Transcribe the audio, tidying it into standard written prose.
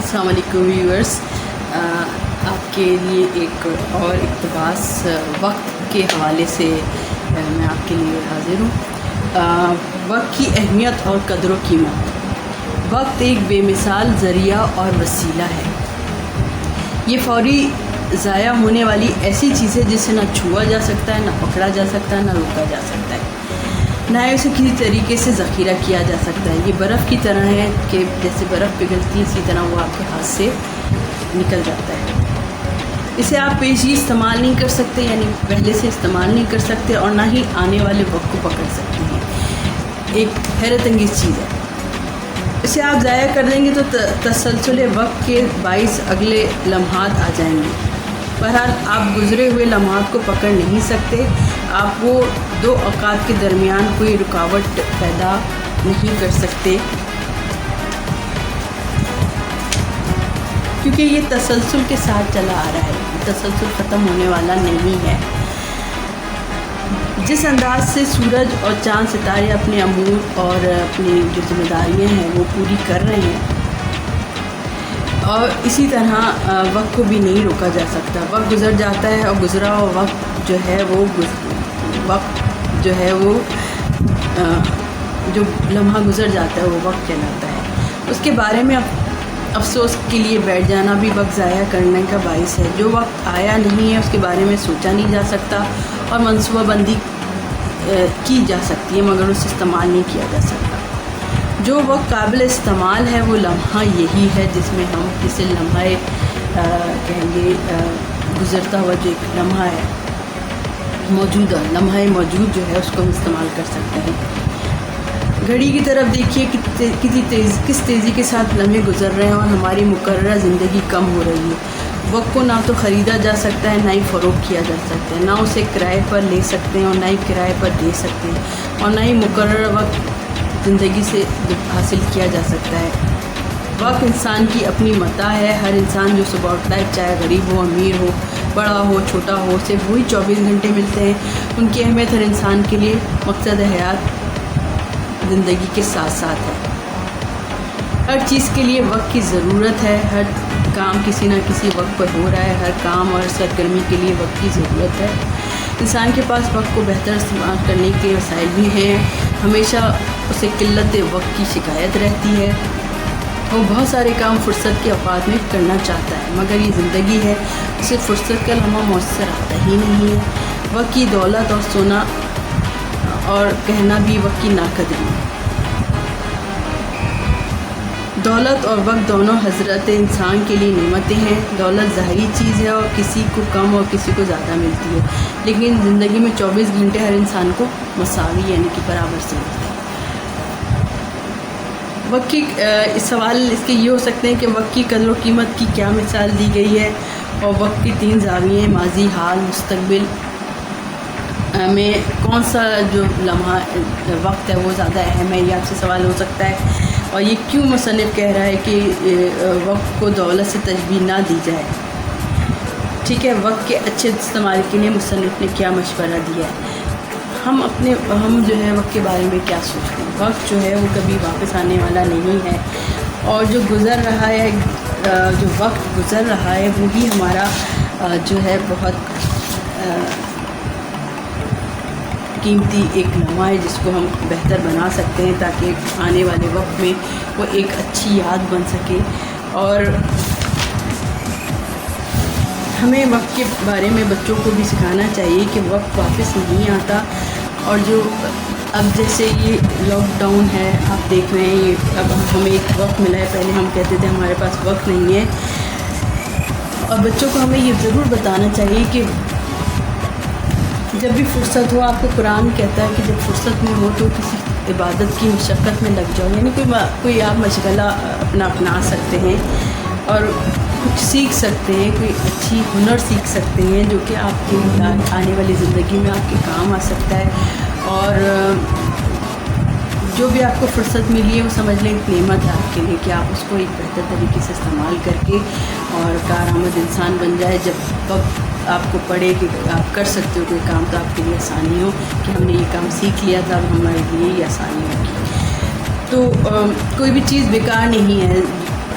السلام علیکم ویورز، آپ کے لیے ایک اور اقتباس وقت کے حوالے سے میں آپ کے لیے حاضر ہوں۔ وقت کی اہمیت اور قدر و قیمت۔ وقت ایک بے مثال ذریعہ اور وسیلہ ہے۔ یہ فوری ضائع ہونے والی ایسی چیز ہے جسے نہ چھوا جا سکتا ہے، نہ پکڑا جا سکتا ہے، نہ روکا جا سکتا ہے، نہ اسے کسی طریقے سے ذخیرہ کیا جا سکتا ہے۔ یہ برف کی طرح ہے کہ جیسے برف پگھلتی ہے اسی طرح وہ آپ کے ہاتھ سے نکل جاتا ہے۔ اسے آپ پیشگی استعمال نہیں کر سکتے، یعنی پہلے سے استعمال نہیں کر سکتے، اور نہ ہی آنے والے وقت کو پکڑ سکتے ہیں۔ ایک حیرت انگیز چیز ہے۔ اسے آپ ضائع کر دیں گے تو تسلسل وقت کے باعث اگلے لمحات آ جائیں گے۔ بہرحال آپ گزرے ہوئے لمحات کو پکڑ نہیں سکتے، آپ وہ دو اوقات کے درمیان کوئی رکاوٹ پیدا نہیں کر سکتے، کیونکہ یہ تسلسل کے ساتھ چلا آ رہا ہے، تسلسل ختم ہونے والا نہیں ہے۔ جس انداز سے سورج اور چاند ستارے اپنے امور اور اپنی جو ذمہ داریاں ہیں وہ پوری کر رہے ہیں، اور اسی طرح وقت کو بھی نہیں روکا جا سکتا۔ وقت گزر جاتا ہے، اور گزرا ہوا وقت جو ہے وہ جو لمحہ گزر جاتا ہے وہ وقت کہلاتا ہے۔ اس کے بارے میں افسوس کے لیے بیٹھ جانا بھی وقت ضائع کرنے کا باعث ہے۔ جو وقت آیا نہیں ہے اس کے بارے میں سوچا نہیں جا سکتا، اور منصوبہ بندی کی جا سکتی ہے مگر اسے استعمال نہیں کیا جا سکتا۔ جو وقت قابل استعمال ہے وہ لمحہ یہی ہے جس میں ہم اسے لمحہ کہیں گے گزرتا ہوا جو ایک لمحہ ہے، لمحہ موجود جو ہے اس کو ہم استعمال کر سکتے ہیں۔ گھڑی کی طرف دیکھیے، کس تیزی کے ساتھ لمحے گزر رہے ہیں اور ہماری مقررہ زندگی کم ہو رہی ہے۔ وقت کو نہ تو خریدا جا سکتا ہے، نہ ہی فروخت کیا جا سکتا ہے، نہ اسے کرائے پر لے سکتے ہیں اور نہ ہی کرائے پر دے سکتے ہیں، اور نہ ہی مقررہ وقت زندگی سے حاصل کیا جا سکتا ہے۔ وقت انسان کی اپنی متاع ہے۔ ہر انسان جو صبح اٹھتا ہے، چاہے غریب ہو، امیر ہو، بڑا ہو، چھوٹا ہو، صرف وہی 24 گھنٹے ملتے ہیں۔ ان کی اہمیت ہر انسان کے لیے مقصد حیات زندگی کے ساتھ ساتھ ہے۔ ہر چیز کے لیے وقت کی ضرورت ہے، ہر کام کسی نہ کسی وقت پر ہو رہا ہے، ہر کام اور سرگرمی کے لیے وقت کی ضرورت ہے۔ انسان کے پاس وقت کو بہتر استعمال کرنے کے وسائل بھی ہیں، ہمیشہ اسے قلت وقت کی شکایت رہتی ہے۔ وہ بہت سارے کام فرصت کے اوقات میں کرنا چاہتا ہے، مگر یہ زندگی ہے، اسے فرصت کا لمحہ میسر آتا ہی نہیں ہے۔ وقت کی دولت اور سونا اور کہنا بھی وقت کی ناقدری ہے۔ دولت اور وقت دونوں حضرت انسان کے لیے نعمتیں ہیں۔ دولت ظاہری چیز ہے اور کسی کو کم اور کسی کو زیادہ ملتی ہے، لیکن زندگی میں 24 گھنٹے ہر انسان کو مساوی یعنی کہ برابر سے ملتے ہیں۔ وقت کی سوال اس کے یہ ہو سکتے ہیں کہ وقت کی قدر و قیمت کی کیا مثال دی گئی ہے، اور وقت کی 3 زاویے ماضی، حال، مستقبل میں کون سا جو لمحہ وقت ہے وہ زیادہ اہم ہے، یہ آپ سے سوال ہو سکتا ہے۔ اور یہ کیوں مصنف کہہ رہا ہے کہ وقت کو دولت سے تشبیہ نہ دی جائے؟ ٹھیک ہے، وقت کے اچھے استعمال کے لیے مصنف نے کیا مشورہ دیا ہے؟ ہم جو ہے وقت کے بارے میں کیا سوچتے ہیں؟ وقت جو ہے وہ کبھی واپس آنے والا نہیں ہے، اور جو گزر رہا ہے، جو وقت گزر رہا ہے وہی ہمارا جو ہے بہت قیمتی ایک لمحہ ہے جس کو ہم بہتر بنا سکتے ہیں تاکہ آنے والے وقت میں وہ ایک اچھی یاد بن سکے۔ اور ہمیں وقت کے بارے میں بچوں کو بھی سکھانا چاہیے کہ وقت واپس نہیں آتا، اور جو اب جیسے یہ لاک ڈاؤن ہے، آپ دیکھ رہے ہیں، یہ اب ہمیں ایک وقت ملا ہے، پہلے ہم کہتے تھے ہمارے پاس وقت نہیں ہے، اور بچوں کو ہمیں یہ ضرور بتانا چاہیے کہ جب بھی فرصت ہو، آپ کو قرآن کہتا ہے کہ جب فرصت میں ہو تو کسی عبادت کی مشقت میں لگ جاؤ، یعنی کوئی آپ مشغلہ اپنا سکتے ہیں اور کچھ سیکھ سکتے ہیں، کوئی اچھی ہنر سیکھ سکتے ہیں جو کہ آپ کی آنے والی زندگی میں آپ کے کام آ سکتا ہے۔ اور جو بھی آپ کو فرصت ملی ہے وہ سمجھ لیں ایک نعمت ہے آپ کے لیے کہ آپ اس کو ایک بہتر طریقے سے استعمال کر کے اور کارآمد انسان بن جائے۔ جب وقت آپ کو پڑے کہ آپ کر سکتے ہو کوئی کام تو آپ کے لیے آسانی ہو کہ ہم نے یہ کام سیکھ لیا تھا، اب ہمارے لیے یہ آسانی ہوگی۔ تو کوئی بھی چیز بیکار نہیں ہے،